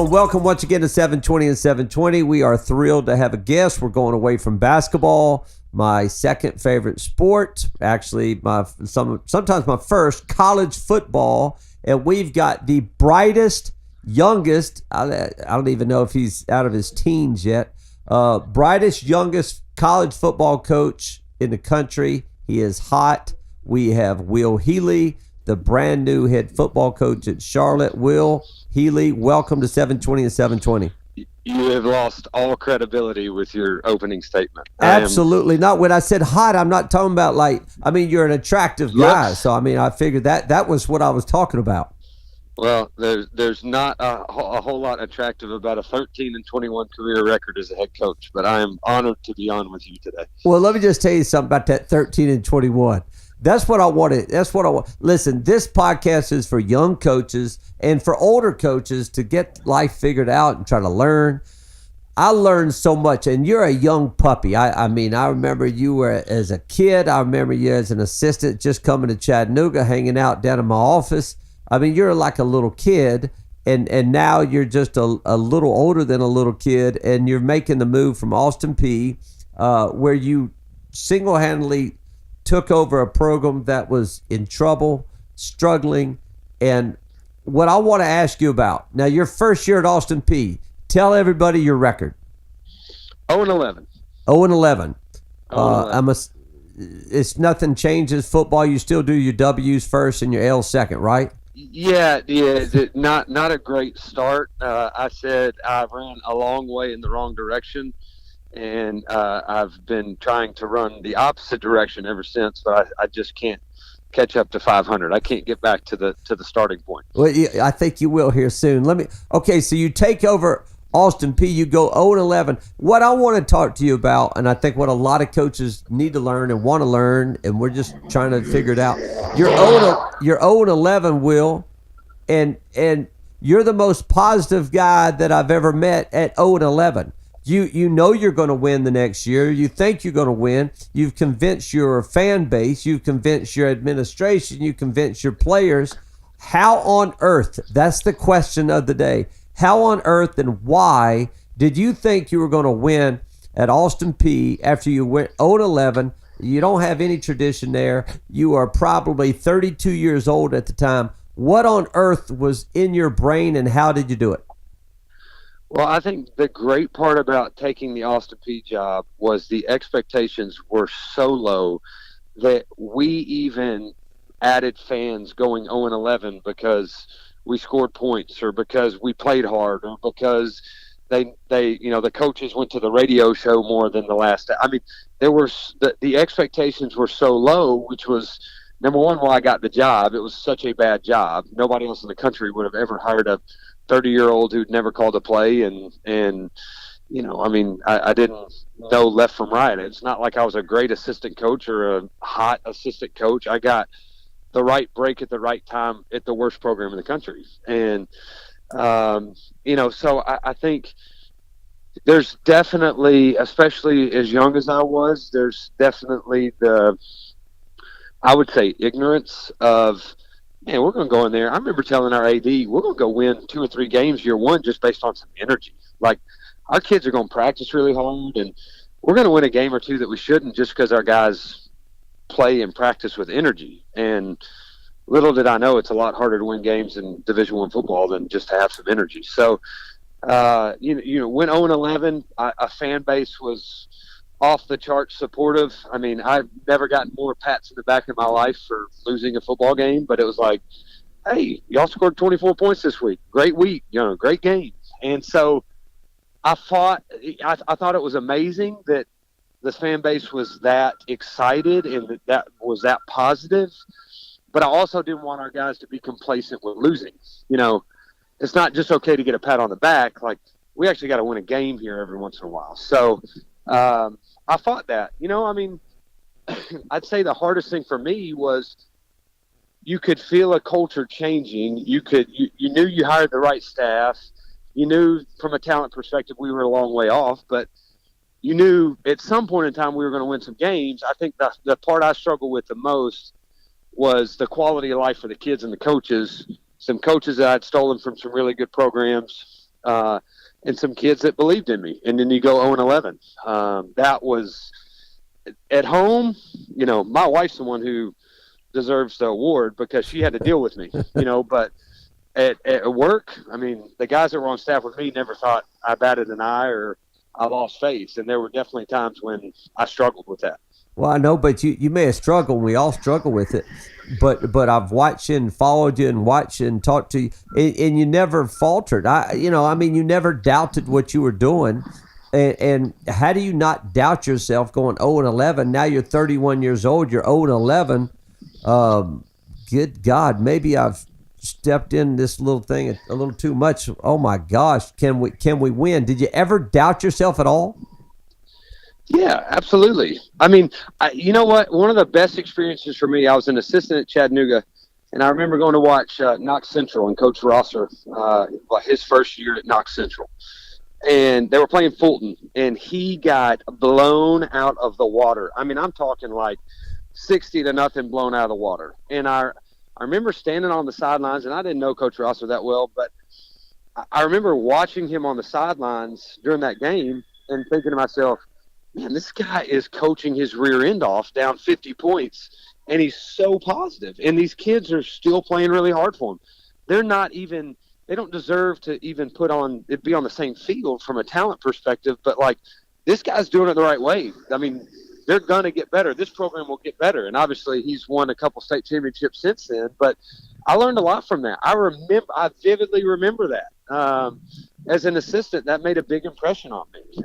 Welcome once again to 720 and 720. We are thrilled to have a guest. We're going away from basketball, my second favorite sport, actually sometimes my first, college football, and we've got the brightest, youngest, I don't even know if he's out of his teens yet, brightest, youngest college football coach in the country. He is hot. We have Will Healy, the brand new head football coach at Charlotte. Will Healy, welcome to 720 and 720. You have lost all credibility with your opening statement. Absolutely not. When I said hot, I'm not talking about you're an attractive guy. So, I figured that was what I was talking about. Well, there's not a whole lot attractive about a 13-21 career record as a head coach, but I am honored to be on with you today. Well, let me just tell you something about that 13-21. That's what I wanted. That's what I want. Listen, this podcast is for young coaches and for older coaches to get life figured out and try to learn. I learned so much, and you're a young puppy. I remember you were as a kid. I remember you as an assistant just coming to Chattanooga, hanging out down in my office. You're like a little kid, and now you're just a little older than a little kid, and you're making the move from Austin Peay, where you single-handedly took over a program that was in trouble, struggling. And what I want to ask you about, now your first year at Austin Peay, tell everybody your record. 0-11. 0-11. It's nothing changes. Football, you still do your W's first and your L's second, right? Yeah. Not a great start. I said I ran a long way in the wrong direction. And I've been trying to run the opposite direction ever since, but I just can't catch up to 500. I can't get back to the starting point. Well, I think you will here soon. So you take over Austin Peay, you go 0-11. What I want to talk to you about, and I think what a lot of coaches need to learn and want to learn, and we're just trying to figure it out. You're 0-11, Will, and you're the most positive guy that I've ever met at 0-11. You know you're going to win the next year. You think you're going to win. You've convinced your fan base. You've convinced your administration. You convinced your players. How on earth, that's the question of the day, how on earth and why did you think you were going to win at Austin Peay after you went 0-11? You don't have any tradition there. You are probably 32 years old at the time. What on earth was in your brain, and how did you do it? Well, I think the great part about taking the Austin Peay job was the expectations were so low that we even added fans going 0-11 because we scored points, or because we played hard, or because they the coaches went to the radio show more than the last. There were the expectations were so low, which was number one why I got the job. It was such a bad job. Nobody else in the country would have ever hired a 30-year-old who'd never called a play, and I didn't know left from right. It's not like I was a great assistant coach or a hot assistant coach. I got the right break at the right time at the worst program in the country. And so I think there's definitely, especially as young as I was, there's definitely I would say ignorance of, man, we're going to go in there. I remember telling our AD, we're going to go win 2 or 3 games year one just based on some energy. Like, our kids are going to practice really hard, and we're going to win a game or two that we shouldn't just because our guys play and practice with energy. And little did I know it's a lot harder to win games in Division I football than just to have some energy. So, went 0-11. A fan base was off the charts supportive. I've never gotten more pats in the back of my life for losing a football game, but it was like, hey, y'all scored 24 points this week. Great week, great game. And so I thought it was amazing that the fan base was that excited and that was that positive. But I also didn't want our guys to be complacent with losing. It's not just okay to get a pat on the back. Like, we actually got to win a game here every once in a while. So I fought that. I'd say the hardest thing for me was, you could feel a culture changing. You knew you hired the right staff. You knew from a talent perspective we were a long way off, but you knew at some point in time we were going to win some games. I think the part I struggled with the most was the quality of life for the kids and the coaches. Some coaches that I'd stolen from some really good programs, and some kids that believed in me. And then you go 0-11. That was at home. My wife's the one who deserves the award because she had to deal with me. But at work, I mean, the guys that were on staff with me never thought I batted an eye or I lost faith, and there were definitely times when I struggled with that. Well, I know, but you may have struggled. We all struggle with it. But I've watched you and followed you and watched you and talked to you, and you never faltered. You never doubted what you were doing. And how do you not doubt yourself going 0-11? Now you're 31 years old. You're 0-11. Good God, maybe I've stepped in this little thing a little too much. Oh my gosh, can we win? Did you ever doubt yourself at all? Yeah, absolutely. I mean, you know what? One of the best experiences for me, I was an assistant at Chattanooga, and I remember going to watch Knox Central and Coach Rosser, his first year at Knox Central. And they were playing Fulton, and he got blown out of the water. I mean, I'm talking like 60-0 blown out of the water. And I remember standing on the sidelines, and I didn't know Coach Rosser that well, but I remember watching him on the sidelines during that game and thinking to myself, man, this guy is coaching his rear end off down 50 points, and he's so positive. And these kids are still playing really hard for him. They don't deserve to even be on the same field from a talent perspective, but like this guy's doing it the right way. I mean, they're going to get better. This program will get better. And obviously he's won a couple state championships since then, but I learned a lot from that. I vividly remember that. As an assistant, that made a big impression on me.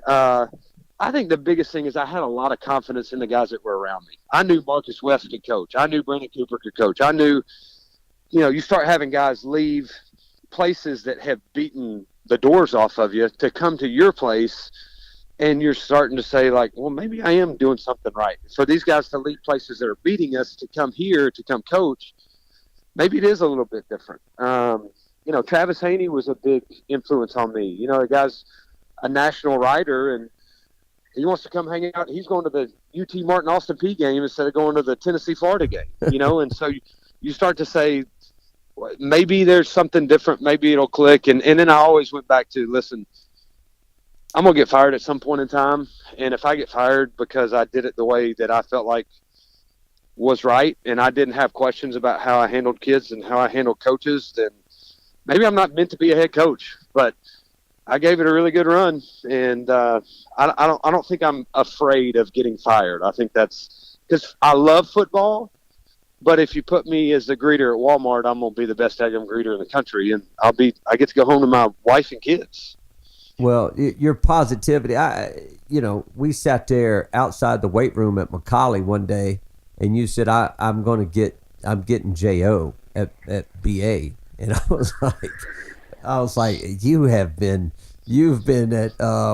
I think the biggest thing is I had a lot of confidence in the guys that were around me. I knew Marcus West could coach. I knew Brandon Cooper could coach. I knew, you start having guys leave places that have beaten the doors off of you to come to your place, and you're starting to say, like, well, maybe I am doing something right. For these guys to leave places that are beating us to come here to come coach, maybe it is a little bit different. Travis Haney was a big influence on me. The guy's a national writer, and he wants to come hang out. He's going to the UT Martin Austin P game instead of going to the Tennessee Florida game, and so you start to say, maybe there's something different. Maybe it'll click. And then I always went back to, listen, I'm going to get fired at some point in time. And if I get fired because I did it the way that I felt like was right, and I didn't have questions about how I handled kids and how I handled coaches, then maybe I'm not meant to be a head coach. But I gave it a really good run, and I don't think I'm afraid of getting fired. I think that's because I love football, but if you put me as the greeter at Walmart, I'm gonna be the best daggum greeter in the country, and I get to go home to my wife and kids. Well, your positivity. We sat there outside the weight room at McCallie one day, and you said, I'm getting JO at BA, and I was like, you've been at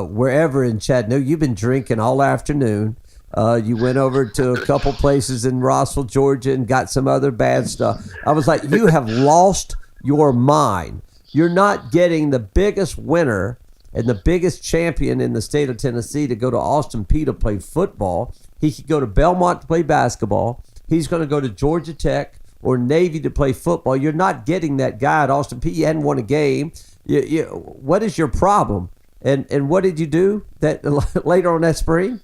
wherever in Chattanooga. You've been drinking all afternoon. You went over to a couple places in Rossville, Georgia, and got some other bad stuff. I was like, you have lost your mind. You're not getting the biggest winner and the biggest champion in the state of Tennessee to go to Austin Peay to play football. He could go to Belmont to play basketball. He's going to go to Georgia Tech or Navy to play football. You're not getting that guy at Austin Peay. You hadn't won a game. What is your problem? And what did you do that later on that spring?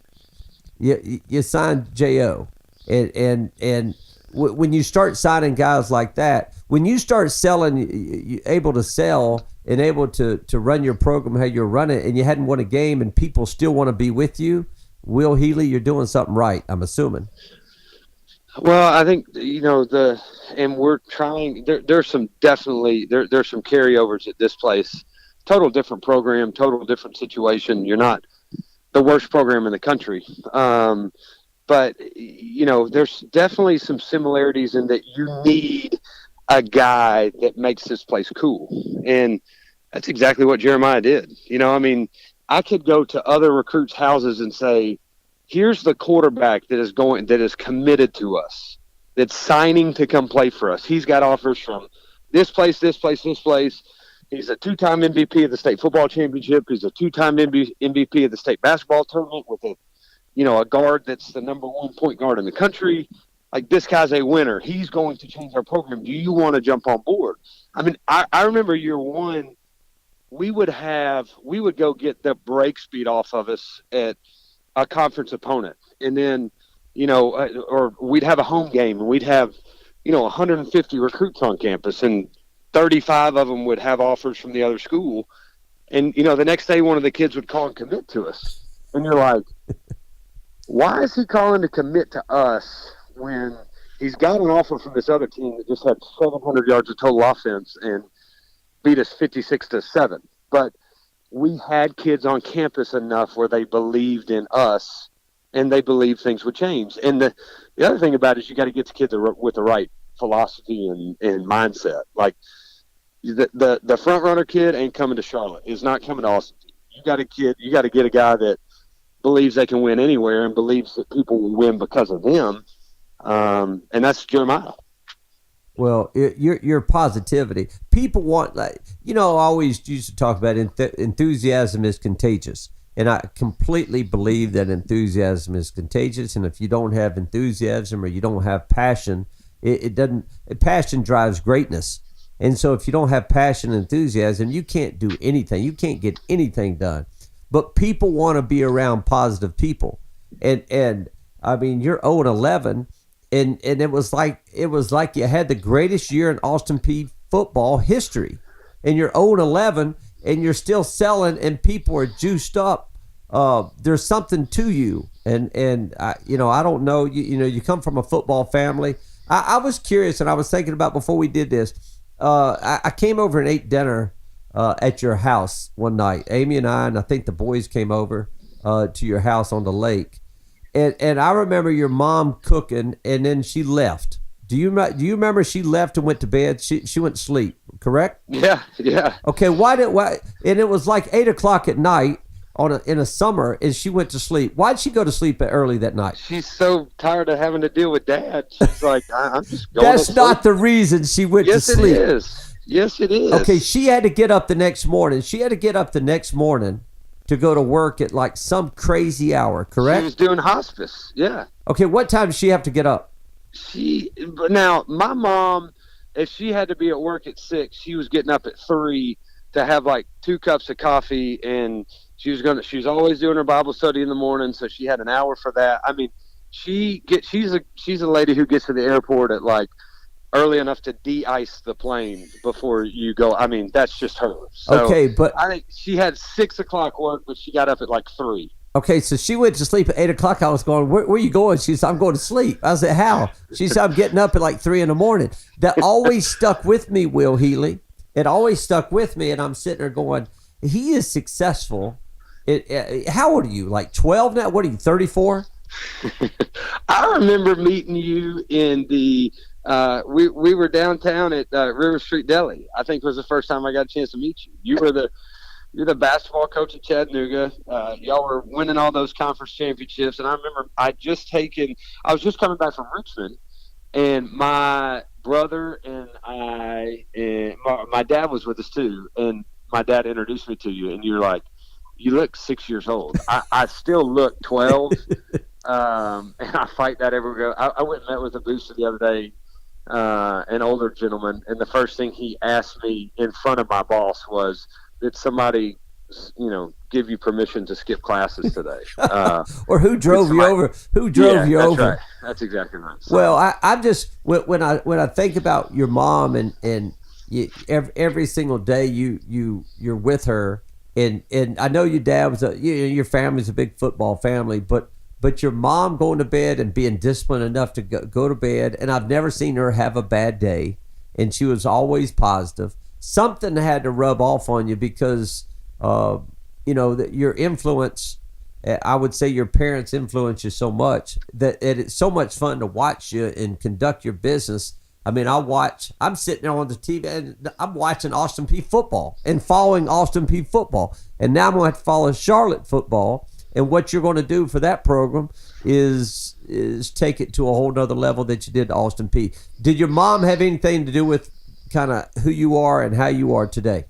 You signed J.O. And when you start signing guys like that, when you start selling, you able to sell and able to run your program how you're running, and you hadn't won a game and people still want to be with you, Will Healy, you're doing something right, I'm assuming. Well, I think, and we're trying, there's some carryovers at this place. Total different program, total different situation. You're not the worst program in the country. But, there's definitely some similarities in that you need a guy that makes this place cool. And that's exactly what Jeremiah did. I could go to other recruits' houses and say, here's the quarterback that is committed to us. that's signing to come play for us. He's got offers from this place, this place, this place. He's a two-time MVP of the state football championship. He's a two-time MVP of the state basketball tournament with a guard that's the number one point guard in the country. Like, this guy's a winner. He's going to change our program. Do you want to jump on board? I mean, I remember year one, we would go get the break speed off of us at a conference opponent. And then, or we'd have a home game and we'd have, 150 recruits on campus, and 35 of them would have offers from the other school. And, the next day one of the kids would call and commit to us. And you're like, why is he calling to commit to us when he's got an offer from this other team that just had 700 yards of total offense and beat us 56-7? But we had kids on campus enough where they believed in us and they believed things would change. And the other thing about it is you got to get the kids with the right philosophy and mindset. Like, the front runner kid ain't coming to Charlotte. Is not coming to Austin. You got to get a guy that believes they can win anywhere and believes that people will win because of them. And that's Jeremiah. Well, your positivity. People want, I always used to talk about enthusiasm is contagious. And I completely believe that enthusiasm is contagious. And if you don't have enthusiasm or you don't have passion, passion drives greatness. And so if you don't have passion and enthusiasm, you can't do anything. You can't get anything done. But people want to be around positive people. And I mean, you're 0-11, and it was like you had the greatest year in Austin Peay football history. And you're 0-11, and you're still selling, and people are juiced up. There's something to you. And I don't know, you come from a football family. I was curious, and I was thinking about before we did this. I came over and ate dinner at your house one night. Amy and I think the boys came over to your house on the lake. And I remember your mom cooking, and then she left. Do you remember she left and went to bed? She went to sleep, correct? Yeah. Okay, why? And it was like 8:00 at night in a summer, and she went to sleep. Why'd she go to sleep early that night? She's so tired of having to deal with Dad. She's like, I'm just going That's to sleep. not the reason she went to sleep. Yes, it is. Okay, she had to get up the next morning. To go to work at like some crazy hour, correct? She was doing hospice, yeah. Okay, what time did she have to get up? Now, my mom, if she had to be at work at 6, she was getting up at 3 to have like 2 cups of coffee, and she was always doing her Bible study in the morning, so she had an hour for that. I mean, she's a lady who gets to the airport at like early enough to de-ice the plane before you go. I mean, that's just her. So okay, but I think she had 6 o'clock work, but she got up at like 3. Okay, so she went to sleep at 8:00. I was going, where are you going? She said, I'm going to sleep. I said, how? She said, I'm getting up at like 3 a.m. That always stuck with me, Will Healy. It always stuck with me, and I'm sitting there going, he is successful. How old are you? Like 12 now? What are you, 34? I remember meeting you in the we were downtown at River Street Deli. I think it was the first time I got a chance to meet you. You're the basketball coach at Chattanooga. Y'all were winning all those conference championships. And I remember I was just coming back from Richmond, and my brother and my dad was with us too. And my dad introduced me to you, and you're like, you look 6 years old. I still look 12. And I fight that every go. I went and met with a booster the other day, an older gentleman, and the first thing he asked me in front of my boss was, did somebody, give you permission to skip classes today? Or who drove you over? Who drove you over? Right. That's exactly right. So, well, I'm just, when I think about your mom and every single day you're with her, and I know your dad was your family's a big football family, but your mom going to bed and being disciplined enough to go to bed, and I've never seen her have a bad day, and she was always positive. Something had to rub off on you because, that your influence, I would say your parents influence you so much that it's so much fun to watch you and conduct your business. I mean, I'm sitting there on the TV and I'm watching Austin Peay football and following Austin Peay football. And now I'm going to have to follow Charlotte football. And what you're going to do for that program is take it to a whole nother level that you did to Austin P. Did your mom have anything to do with kind of who you are and how you are today?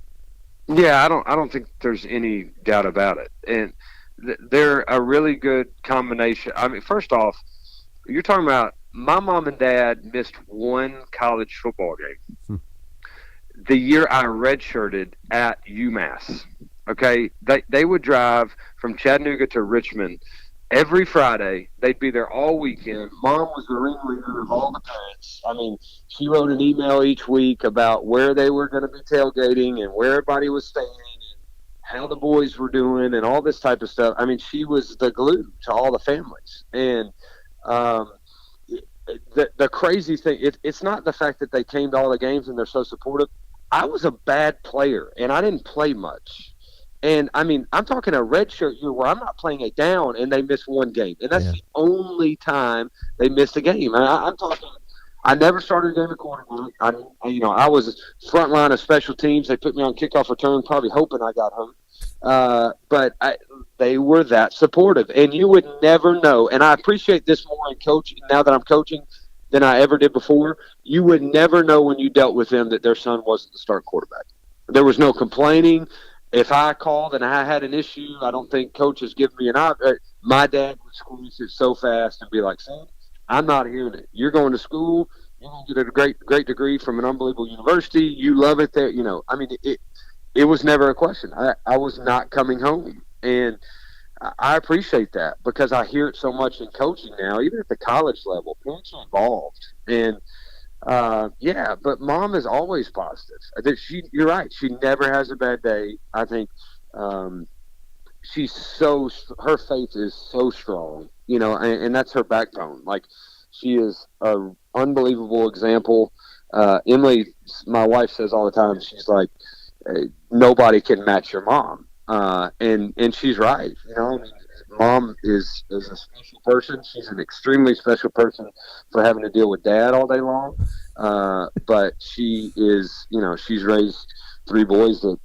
Yeah, I don't think there's any doubt about it. And they're a really good combination. I mean, first off, you're talking about my mom and dad missed one college football game. The year I redshirted at UMass. Okay, they would drive from Chattanooga to Richmond every Friday. They'd be there all weekend. Mom was the ringleader of all the parents. I mean, she wrote an email each week about where they were going to be tailgating and where everybody was staying and how the boys were doing and all this type of stuff. I mean, she was the glue to all the families. And the crazy thing, it's not the fact that they came to all the games and they're so supportive. I was a bad player, and I didn't play much. And, I mean, I'm talking a redshirt year where I'm not playing a down and they miss one game. And that's the only time they missed a game. I'm talking – I never started a game at quarterback. I was front line of special teams. They put me on kickoff return, probably hoping I got hurt. But they were that supportive. And you would never know. And I appreciate this more in coaching now that I'm coaching than I ever did before. You would never know when you dealt with them that their son wasn't the start quarterback. There was no complaining. If I called and I had an issue, I don't think coaches give me an option. My dad would squeeze it so fast and be like, son, I'm not hearing it. You're going to school. You're going to get a great degree from an unbelievable university. You love it there. I mean, it was never a question. I was not coming home. And I appreciate that because I hear it so much in coaching now, even at the college level. Parents are involved. And, but mom is always positive. You're right. She never has a bad day. I think her faith is so strong, and that's her backbone. Like, she is an unbelievable example. Emily, my wife, says all the time, she's like, nobody can match your mom. And she's right. Mom is a special person. She's an extremely special person for having to deal with dad all day long. But she is, she's raised three boys that,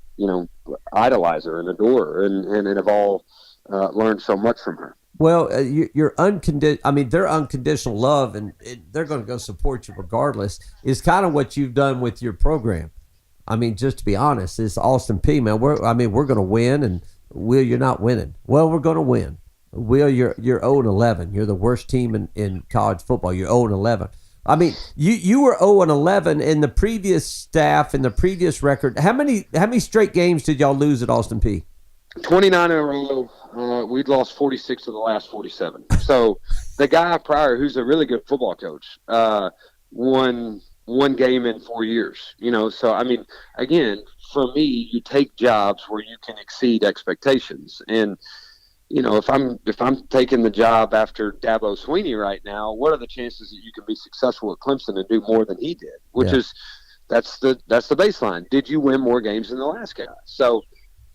idolize her and adore her and have all learned so much from her. Well, their unconditional love and they're going to go support you regardless is kind of what you've done with your program. I mean, just to be honest, it's Austin P, man. We're going to win, and Will, you're not winning. Well, we're going to win. Will, you're 0-11. You're the worst team in college football. You're 0-11. I mean, you were 0-11 in the previous staff, in the previous record. How many straight games did y'all lose at Austin P? 29 in a row. We'd lost 46 of the last 47. So the guy prior, who's a really good football coach, won one game in 4 years. So I mean, again, for me, you take jobs where you can exceed expectations. And if I'm taking the job after Dabo Sweeney right now, what are the chances that you can be successful at Clemson and do more than he did? That's the baseline. Did you win more games than the last guy? So,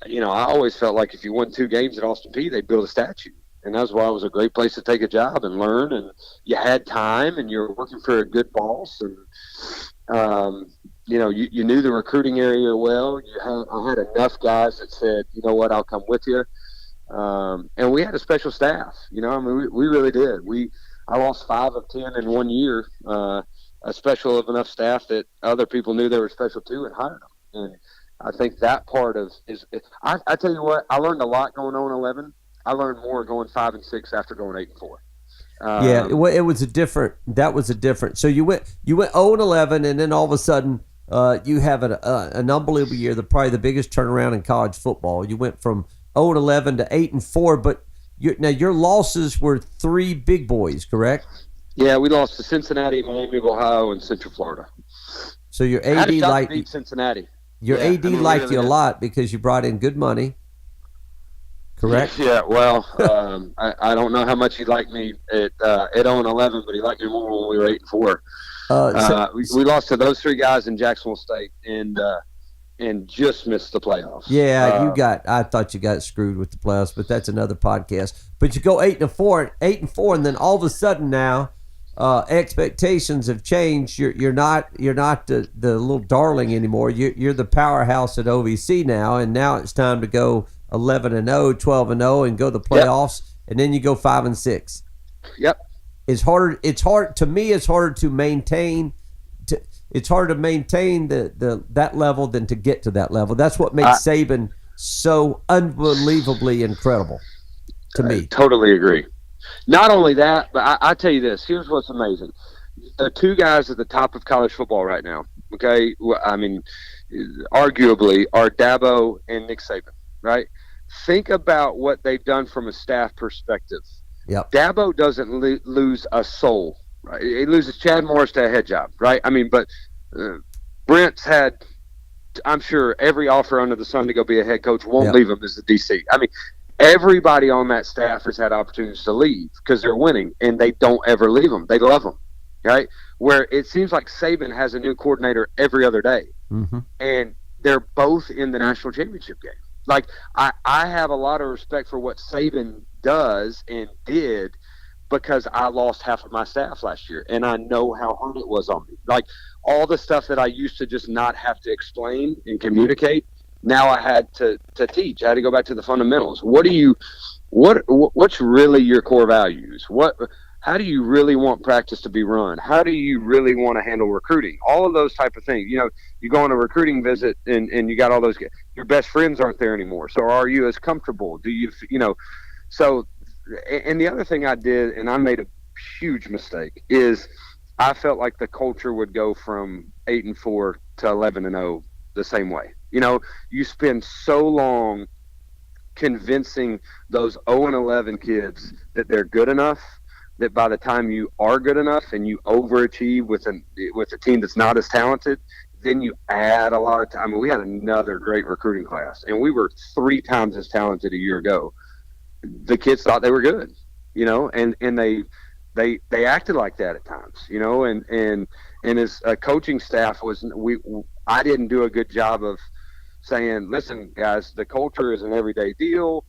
I always felt like if you won 2 games at Austin P, they'd build a statue. And that's why it was a great place to take a job and learn. And you had time and you were working for a good boss. And, you knew the recruiting area well. I had enough guys that said, you know what, I'll come with you. And we had a special staff. We really did. I lost 5 of 10 in 1 year, a special of enough staff that other people knew they were special too and hired them. And I think that part I tell you what, I learned a lot going 0-11. I learned more going 5 and 6 after going 8-4. It was a different. So you went 0-11, and then all of a sudden you have an unbelievable year, probably the biggest turnaround in college football. You went from 0-11 to 8-4, but your losses were 3 big boys, correct? Yeah, we lost to Cincinnati, Miami of Ohio, and Central Florida. So your AD beat Cincinnati. Your AD liked you a lot because you brought in good money. Correct? Yeah, well, I don't know how much he liked me at 0-11, but he liked me more when we were 8-4. We lost to those 3 guys in Jacksonville State and just missed the playoffs. Yeah, I thought you got screwed with the playoffs, but that's another podcast. But you go 8-4, and then all of a sudden now, expectations have changed. You're not the little darling anymore. You're the powerhouse at OVC now, and now it's time to go 11-0, 12-0, and go to the Yep. playoffs, and then you go 5-6. Yep. It's harder. It's hard to me. It's harder to maintain. It's harder to maintain that level than to get to that level. That's what makes Saban so unbelievably incredible to me. I totally agree. Not only that, but I tell you this. Here's what's amazing. The two guys at the top of college football right now, okay, I mean, arguably are Dabo and Nick Saban, right? Think about what they've done from a staff perspective. Yep. Dabo doesn't lose a soul, right? He loses Chad Morris to a head job, right? I mean, but Brent's had, I'm sure, every offer under the sun to go be a head coach. Won't leave him as the DC. I mean, everybody on that staff has had opportunities to leave because they're winning, and they don't ever leave them. They love them, right? Where it seems like Saban has a new coordinator every other day, and they're both in the national championship game. Like, I have a lot of respect for what Saban does and did because I lost half of my staff last year, and I know how hard it was on me. Like, all the stuff that I used to just not have to explain and communicate, now I had to teach. I had to go back to the fundamentals. What's really your core values? How do you really want practice to be run? How do you really want to handle recruiting? All of those type of things. You know, you go on a recruiting visit and you got all those. Your best friends aren't there anymore. So are you as comfortable? Do you, so, and the other thing I did, and I made a huge mistake, is I felt like the culture would go from 8-4 to 11-0 the same way. You know, you spend so long convincing those 0-11 kids that they're good enough, that by the time you are good enough and you overachieve with a team that's not as talented, then you add a lot of time. I mean, we had another great recruiting class, and we were 3 times as talented a year ago. The kids thought they were good, and they acted like that at times, and as a coaching staff I didn't do a good job of saying, listen, guys, the culture is an everyday deal.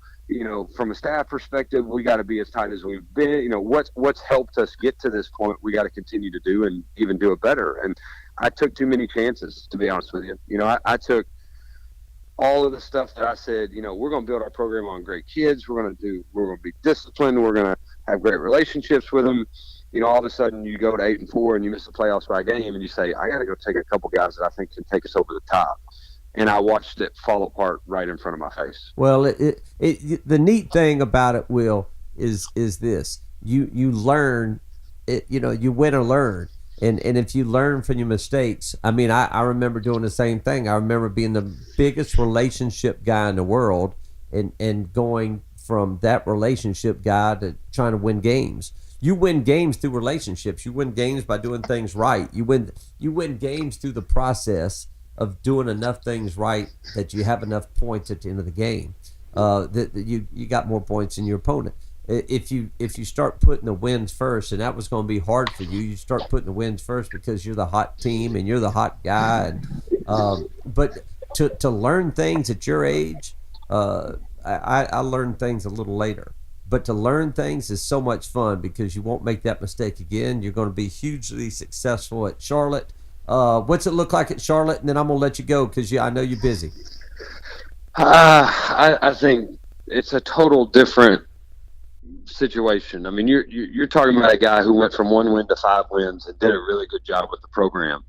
From a staff perspective, we got to be as tight as we've been. What's helped us get to this point, we got to continue to do and even do it better. And I took too many chances, to be honest with you. I took all of the stuff that I said, we're going to build our program on great kids. We're going to be disciplined. We're going to have great relationships with them. All of a sudden you go to 8-4 and you miss the playoffs by a game, and you say, I got to go take a couple guys that I think can take us over the top. And I watched it fall apart right in front of my face. Well, the neat thing about it, Will, is this: you learn it. You win or learn, and if you learn from your mistakes, I mean, I remember doing the same thing. I remember being the biggest relationship guy in the world, and going from that relationship guy to trying to win games. You win games through relationships. You win games by doing things right. You win games through the process of doing enough things right that you have enough points at the end of the game. That you got more points than your opponent. If you start putting the wins first, and that was going to be hard for you, you start putting the wins first because you're the hot team and you're the hot guy. But to learn things at your age, I learned things a little later. But to learn things is so much fun because you won't make that mistake again. You're going to be hugely successful at Charlotte. What's it look like at Charlotte? And then I'm going to let you go because I know you're busy. I think it's a total different situation. I mean, you're talking about a guy who went from 1 win to 5 wins and did a really good job with the program.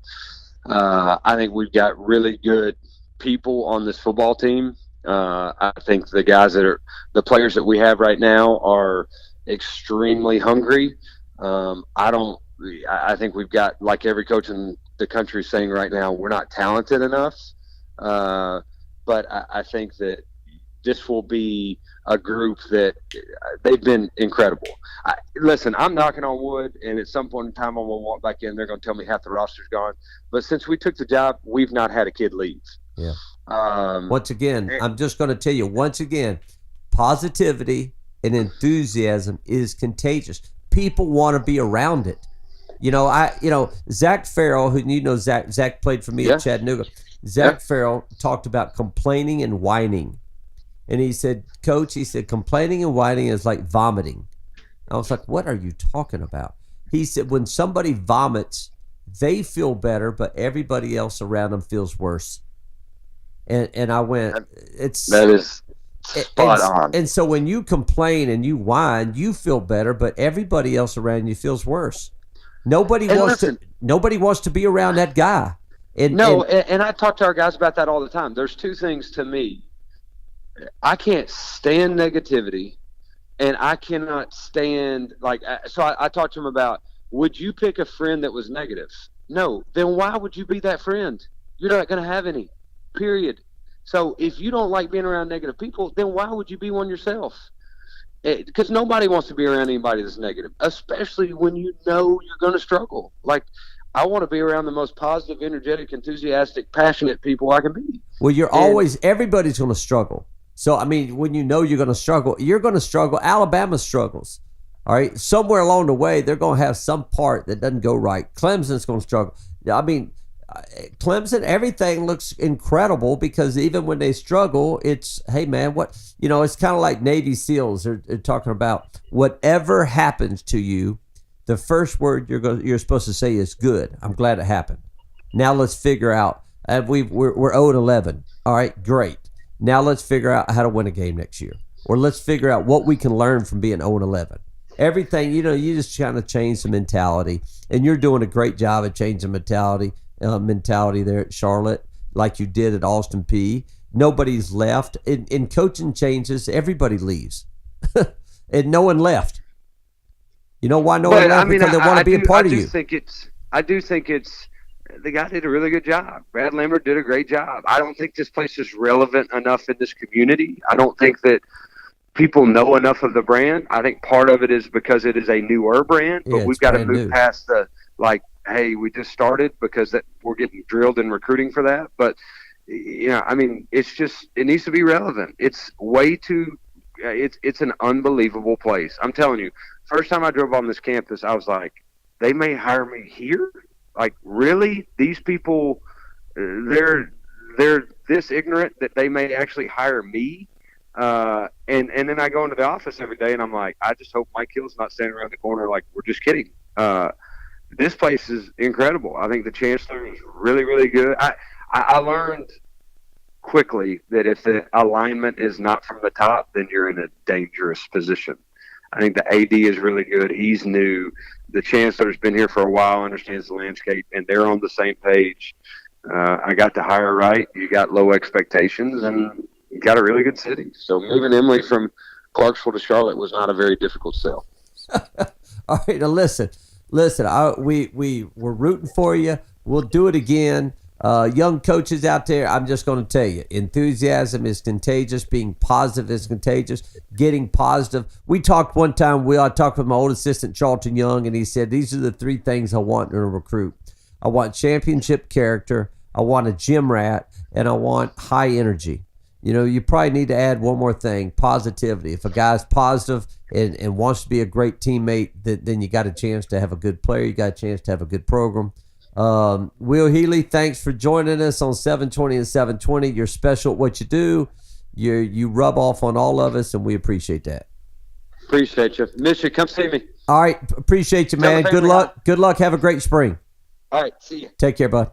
I think we've got really good people on this football team. I think the players that we have right now are extremely hungry. I think we've got, like every coach in the country saying right now, we're not talented enough. But I think that this will be a group that they've been incredible. Listen, I'm knocking on wood, and at some point in time, I'm going to walk back in. They're going to tell me half the roster's gone. But since we took the job, we've not had a kid leave. Yeah. Once again, I'm just going to tell you, positivity and enthusiasm is contagious. People want to be around it. Zach Farrell, who Zach played for me at Chattanooga. Zach Farrell talked about complaining and whining. And he said, Coach, complaining and whining is like vomiting. I was like, what are you talking about? He said, when somebody vomits, they feel better, but everybody else around them feels worse. And I went, that is Spot on. And so when you complain and you whine, you feel better, but everybody else around you feels worse. Nobody wants to be around that guy. And I talk to our guys about that all the time. There's two things to me. I can't stand negativity, and I cannot stand so I talked to him about, would you pick a friend that was negative? No. Then why would you be that friend? You're not going to have any, period. So if you don't like being around negative people, then why would you be one yourself? Because nobody wants to be around anybody that's negative, especially when you know you're going to struggle. Like, I want to be around the most positive, energetic, enthusiastic, passionate people I can be. Well, everybody's going to struggle. So, I mean, when you know you're going to struggle, you're going to struggle. Alabama struggles. All right. Somewhere along the way, they're going to have some part that doesn't go right. Clemson's going to struggle. I mean, Clemson, everything looks incredible because even when they struggle, it's, hey, man, it's kind of like Navy SEALs. They're talking about whatever happens to you, the first word you're supposed to say is good. I'm glad it happened. Now let's figure out. We're 0-11. All right, great. Now let's figure out how to win a game next year, or let's figure out what we can learn from being 0-11. Everything, you just kind of change the mentality, and you're doing a great job of changing mentality there at Charlotte, like you did at Austin P. Nobody's left. In coaching changes, everybody leaves, and no one left. You know why no one left? Because they want to be a part of you. I do think it's the guy did a really good job. Brad Lambert did a great job. I don't think this place is relevant enough in this community. I don't think that people know enough of the brand. I think part of it is because it is a newer brand, but we've got to move past the hey, we just started, because we're getting drilled in recruiting for that. But it's just, it needs to be relevant. It's way too. It's an unbelievable place. I'm telling you. First time I drove on this campus, I was like, they may hire me here. Like, really? These people, they're this ignorant that they may actually hire me. And then I go into the office every day and I'm like, I just hope Mike Hill's not standing around the corner like, we're just kidding. This place is incredible. I think the chancellor is really, really good. I learned quickly that if the alignment is not from the top, then you're in a dangerous position. I think the AD is really good. He's new. The chancellor's been here for a while, understands the landscape, and they're on the same page. I got to hire right. You got low expectations, and you got a really good city. So moving Emily from Clarksville to Charlotte was not a very difficult sell. All right, now listen. We're rooting for you. We'll do it again. Young coaches out there, I'm just going to tell you, enthusiasm is contagious. Being positive is contagious. Getting positive. We talked one time, I talked with my old assistant, Charlton Young, and he said, these are the three things I want in a recruit. I want championship character, I want a gym rat, and I want high energy. You probably need to add one more thing, positivity. If a guy's positive and wants to be a great teammate, then you got a chance to have a good player. You got a chance to have a good program. Will Healy, thanks for joining us on 720 and 720. You're special at what you do. You rub off on all of us, and we appreciate that. Appreciate you. Miss you. Come see me. All right. Appreciate you, man. Good luck. Good luck. Have a great spring. All right. See you. Take care, bud.